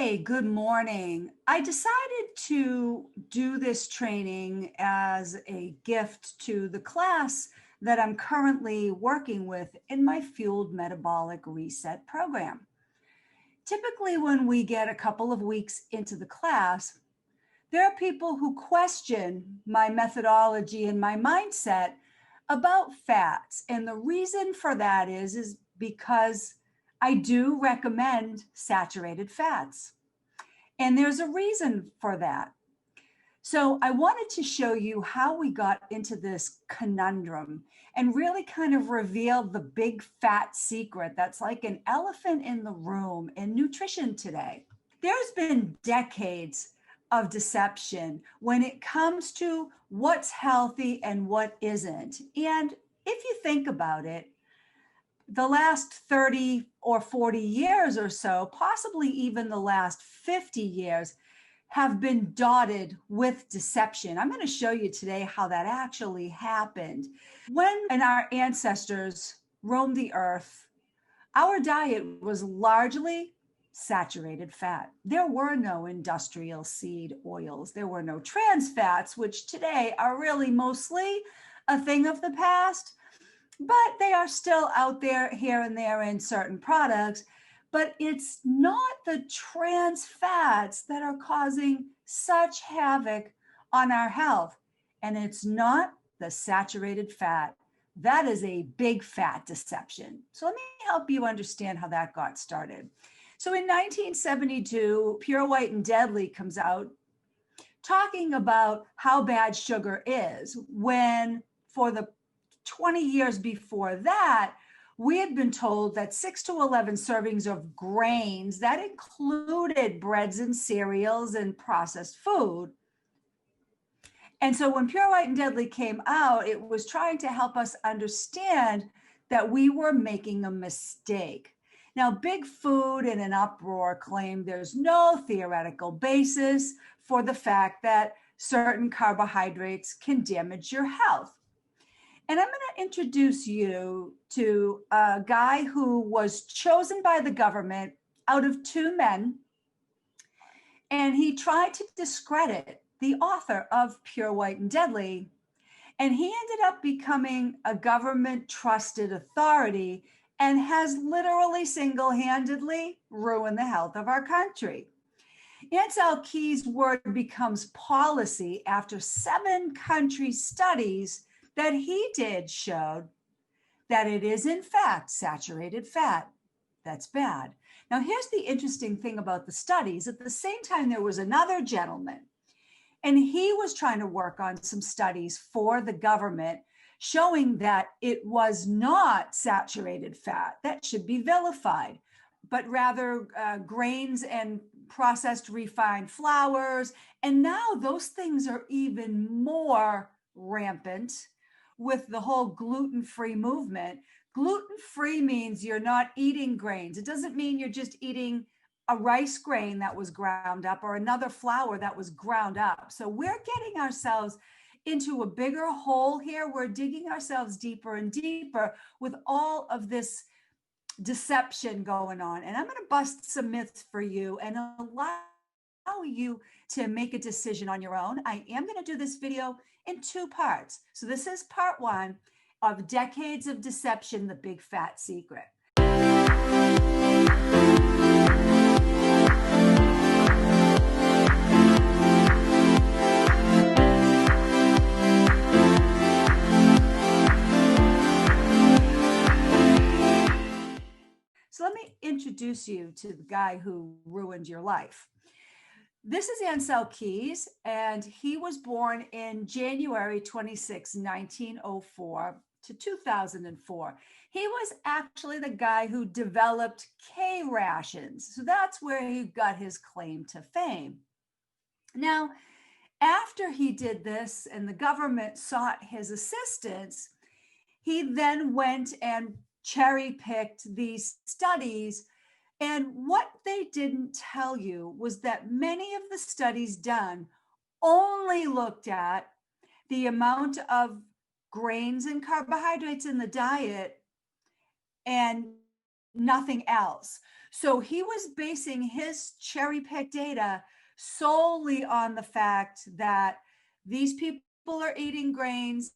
Hey, good morning. I decided to do this training as a gift to the class that I'm currently working with in my Fueled Metabolic Reset program. Typically, when we get a couple of weeks into the class, there are people who question my methodology and my mindset about fats. And the reason for that is because I do recommend saturated fats. And there's a reason for that. So I wanted to show you how we got into this conundrum and really kind of reveal the big fat secret that's like an elephant in the room in nutrition today. There's been decades of deception when it comes to what's healthy and what isn't. And if you think about it, the last 30 or 40 years or so, possibly even the last 50 years, have been dotted with deception. I'm going to show you today how that actually happened. When our ancestors roamed the earth, our diet was largely saturated fat. There were no industrial seed oils. There were no trans fats, which today are really mostly a thing of the past. But they are still out there here and there in certain products. But it's not the trans fats that are causing such havoc on our health. And it's not the saturated fat. That is a big fat deception. So let me help you understand how that got started. So in 1972, Pure White and Deadly comes out talking about how bad sugar is, when for the 20 years before that, we had been told that 6 to 11 servings of grains, that included breads and cereals and processed food. And so when Pure White and Deadly came out, it was trying to help us understand that we were making a mistake. Now, Big Food in an uproar claimed there's no theoretical basis for the fact that certain carbohydrates can damage your health. And I'm going to introduce you to a guy who was chosen by the government out of two men. And he tried to discredit the author of Pure White and Deadly. And he ended up becoming a government trusted authority and has literally single-handedly ruined the health of our country. Ansel Keys' word becomes policy after 7 country studies that he did showed that it is in fact saturated fat that's bad. Now, here's the interesting thing about the studies. At the same time, there was another gentleman, and he was trying to work on some studies for the government showing that it was not saturated fat that should be vilified, but rather grains and processed refined flours. And now those things are even more rampant with the whole gluten-free movement. Gluten-free means you're not eating grains. It doesn't mean you're just eating a rice grain that was ground up or another flour that was ground up. So we're getting ourselves into a bigger hole here. We're digging ourselves deeper and deeper with all of this deception going on. And I'm going to bust some myths for you and allow you to make a decision on your own. I am going to do this video in 2 parts. So this is part 1 of Decades of Deception, the Big Fat Secret. So let me introduce you to the guy who ruined your life. This is Ansel Keys, and he was born in January 26, 1904 to 2004. He was actually the guy who developed K rations. So that's where he got his claim to fame. Now, after he did this and the government sought his assistance, he then went and cherry-picked these studies. And what they didn't tell you was that many of the studies done only looked at the amount of grains and carbohydrates in the diet and nothing else. So he was basing his cherry pick data solely on the fact that these people are eating grains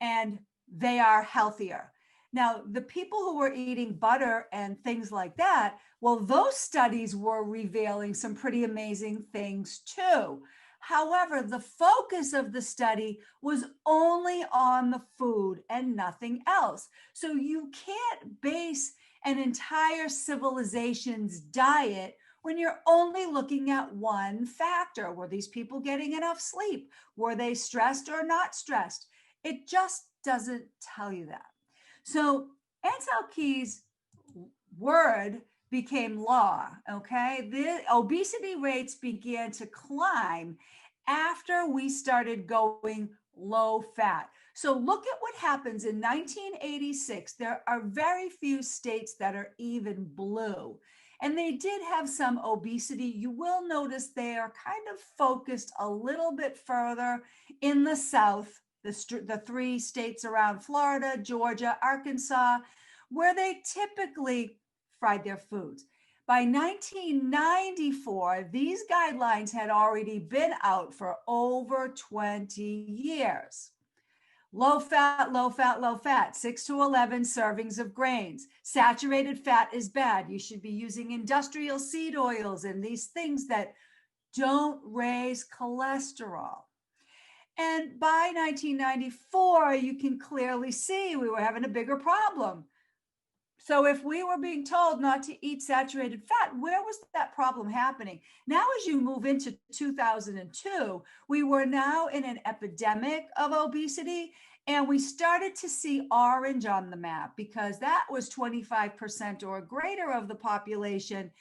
and they are healthier. Now, the people who were eating butter and things like that, well, those studies were revealing some pretty amazing things too. However, the focus of the study was only on the food and nothing else. So you can't base an entire civilization's diet when you're only looking at one factor. Were these people getting enough sleep? Were they stressed or not stressed? It just doesn't tell you that. So Ansel Keys' word became law, okay? The obesity rates began to climb after we started going low fat. So look at what happens in 1986. There are very few states that are even blue. And they did have some obesity. You will notice they are kind of focused a little bit further in the South, the three states around Florida, Georgia, Arkansas, where they typically fried their foods. By 1994, these guidelines had already been out for over 20 years. Low fat, low fat, low fat, 6 to 11 servings of grains. Saturated fat is bad. You should be using industrial seed oils and these things that don't raise cholesterol. And by 1994, you can clearly see we were having a bigger problem. So if we were being told not to eat saturated fat, where was that problem happening? Now, as you move into 2002, we were now in an epidemic of obesity, and we started to see orange on the map because that was 25% or greater of the population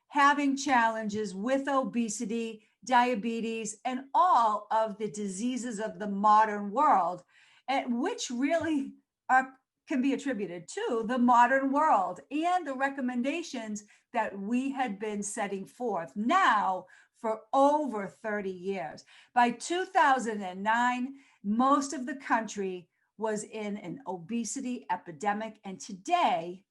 having challenges with obesity, diabetes, and all of the diseases of the modern world, which really can be attributed to the modern world and the recommendations that we had been setting forth now for over 30 years. By 2009, most of the country was in an obesity epidemic, and today,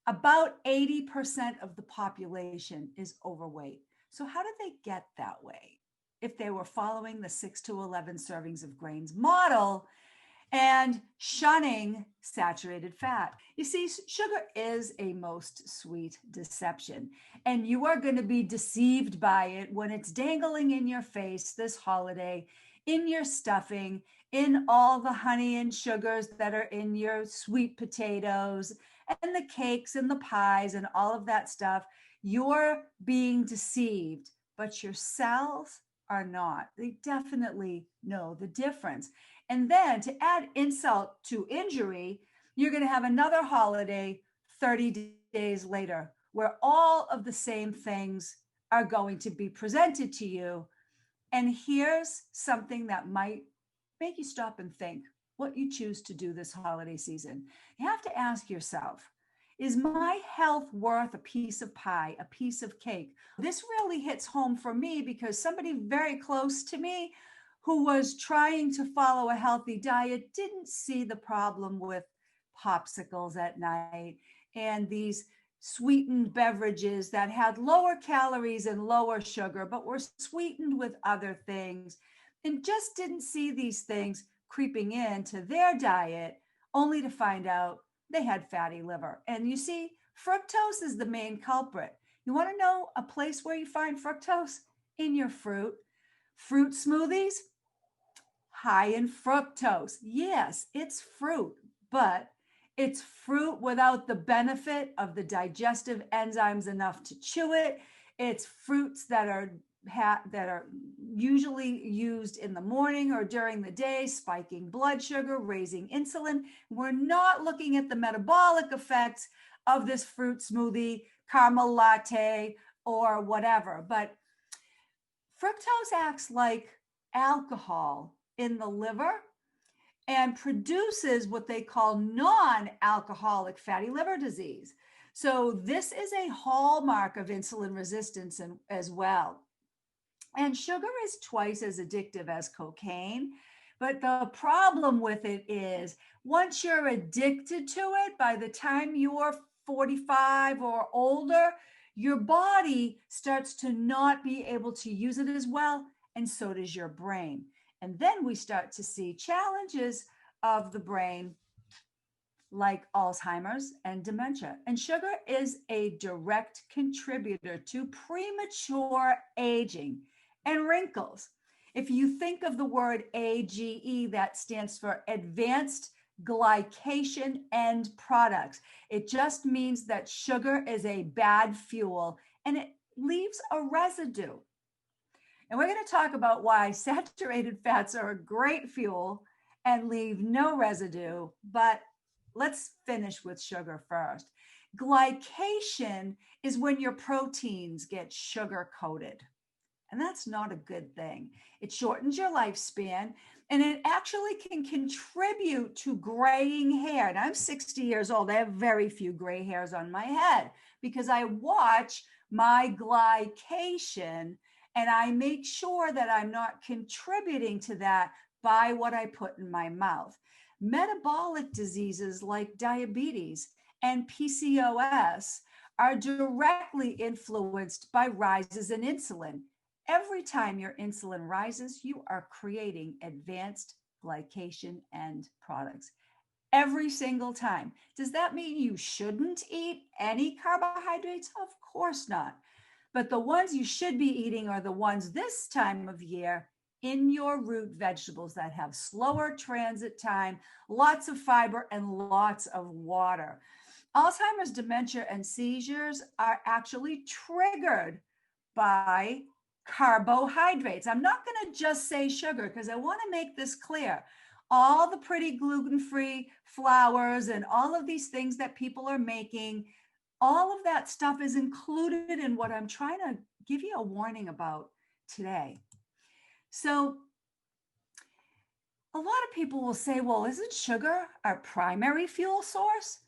about 80% of the population is overweight. So how did they get that way? If they were following the 6 to 11 servings of grains model and shunning saturated fat. You see, sugar is a most sweet deception, and you are going to be deceived by it when it's dangling in your face this holiday, in your stuffing, in all the honey and sugars that are in your sweet potatoes and the cakes and the pies and all of that stuff. You're being deceived, but your cells are not. They definitely know the difference. And then to add insult to injury, you're going to have another holiday 30 days later where all of the same things are going to be presented to you. And here's something that might make you stop and think what you choose to do this holiday season. You have to ask yourself, is my health worth a piece of pie, a piece of cake? This really hits home for me because somebody very close to me who was trying to follow a healthy diet didn't see the problem with popsicles at night and these sweetened beverages that had lower calories and lower sugar, but were sweetened with other things, and just didn't see these things creeping into their diet, only to find out they had fatty liver. And you see, fructose is the main culprit. You want to know a place where you find fructose? In your fruit. Fruit smoothies, high in fructose. Yes, it's fruit, but it's fruit without the benefit of the digestive enzymes enough to chew it. It's fruits that are usually used in the morning or during the day, spiking blood sugar, raising insulin. We're not looking at the metabolic effects of this fruit smoothie, caramel latte, or whatever. But fructose acts like alcohol in the liver and produces what they call non-alcoholic fatty liver disease. So this is a hallmark of insulin resistance as well. And sugar is twice as addictive as cocaine. But the problem with it is once you're addicted to it, by the time you're 45 or older, your body starts to not be able to use it as well, and so does your brain. And then we start to see challenges of the brain like Alzheimer's and dementia. And sugar is a direct contributor to premature aging and wrinkles. If you think of the word AGE, that stands for advanced glycation end products. It just means that sugar is a bad fuel and it leaves a residue. And we're going to talk about why saturated fats are a great fuel and leave no residue, but let's finish with sugar first. Glycation is when your proteins get sugar coated. And that's not a good thing. It shortens your lifespan and it actually can contribute to graying hair. And I'm 60 years old. I have very few gray hairs on my head because I watch my glycation and I make sure that I'm not contributing to that by what I put in my mouth. Metabolic diseases like diabetes and PCOS are directly influenced by rises in insulin. Every time your insulin rises, you are creating advanced glycation end products. Every single time. Does that mean you shouldn't eat any carbohydrates? Of course not. But the ones you should be eating are the ones this time of year in your root vegetables that have slower transit time, lots of fiber, and lots of water. Alzheimer's, dementia, and seizures are actually triggered by carbohydrates. I'm not going to just say sugar because I want to make this clear. All the pretty gluten-free flours and all of these things that people are making, all of that stuff is included in what I'm trying to give you a warning about today. So a lot of people will say, well, isn't sugar our primary fuel source?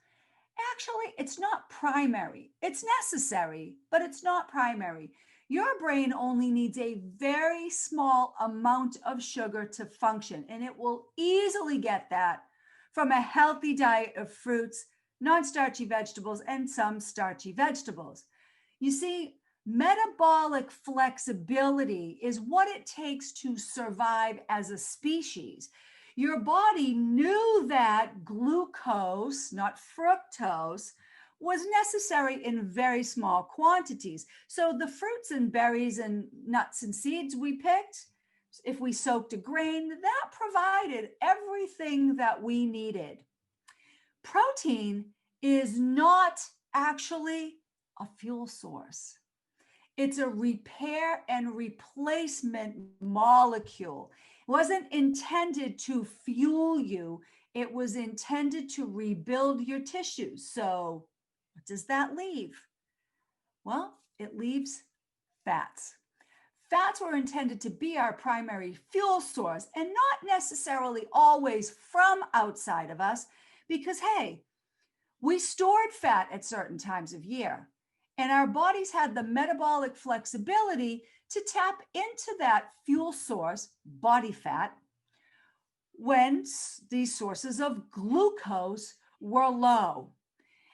Actually, it's not primary. It's necessary, but it's not primary. Your brain only needs a very small amount of sugar to function, and it will easily get that from a healthy diet of fruits, non-starchy vegetables, and some starchy vegetables. You see, metabolic flexibility is what it takes to survive as a species. Your body knew that glucose, not fructose, was necessary in very small quantities. So the fruits and berries and nuts and seeds we picked, if we soaked a grain, that provided everything that we needed. Protein is not actually a fuel source. It's a repair and replacement molecule. It wasn't intended to fuel you. It was intended to rebuild your tissues. So what does that leave? Well, it leaves fats. Fats were intended to be our primary fuel source and not necessarily always from outside of us because, hey, we stored fat at certain times of year. And our bodies had the metabolic flexibility to tap into that fuel source, body fat, when these sources of glucose were low.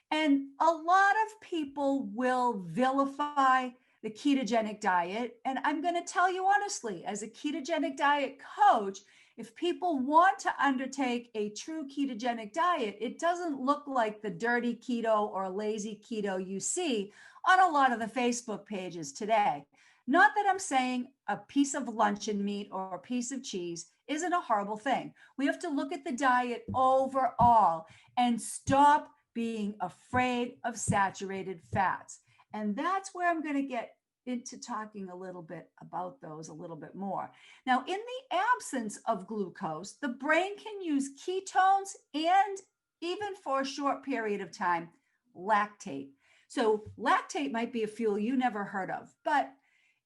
And a lot of people will vilify the ketogenic diet. And I'm going to tell you honestly, as a ketogenic diet coach, if people want to undertake a true ketogenic diet, it doesn't look like the dirty keto or lazy keto you see on a lot of the Facebook pages today. Not that I'm saying a piece of luncheon meat or a piece of cheese isn't a horrible thing. We have to look at the diet overall and stop being afraid of saturated fats. And that's where I'm going to get into talking a little bit about those a little bit more. Now, in the absence of glucose, the brain can use ketones and even for a short period of time, lactate. So lactate might be a fuel you never heard of, but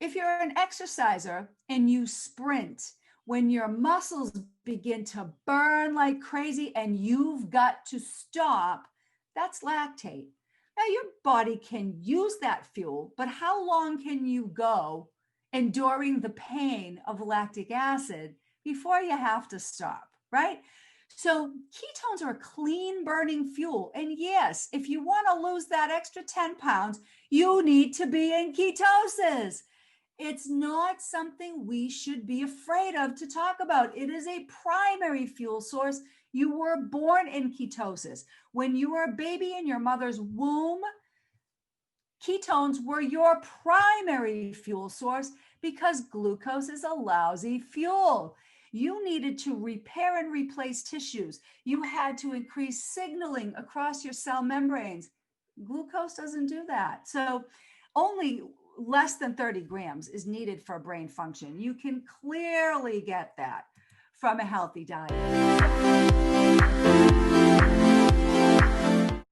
if you're an exerciser and you sprint, when your muscles begin to burn like crazy and you've got to stop, that's lactate. Now, your body can use that fuel, but how long can you go enduring the pain of lactic acid before you have to stop, right? So ketones are a clean burning fuel. And yes, if you want to lose that extra 10 pounds, you need to be in ketosis. It's not something we should be afraid of to talk about. It is a primary fuel source. You were born in ketosis. When you were a baby in your mother's womb, ketones were your primary fuel source because glucose is a lousy fuel. You needed to repair and replace tissues. You had to increase signaling across your cell membranes. Glucose doesn't do that. So only less than 30 grams is needed for brain function. You can clearly get that from a healthy diet.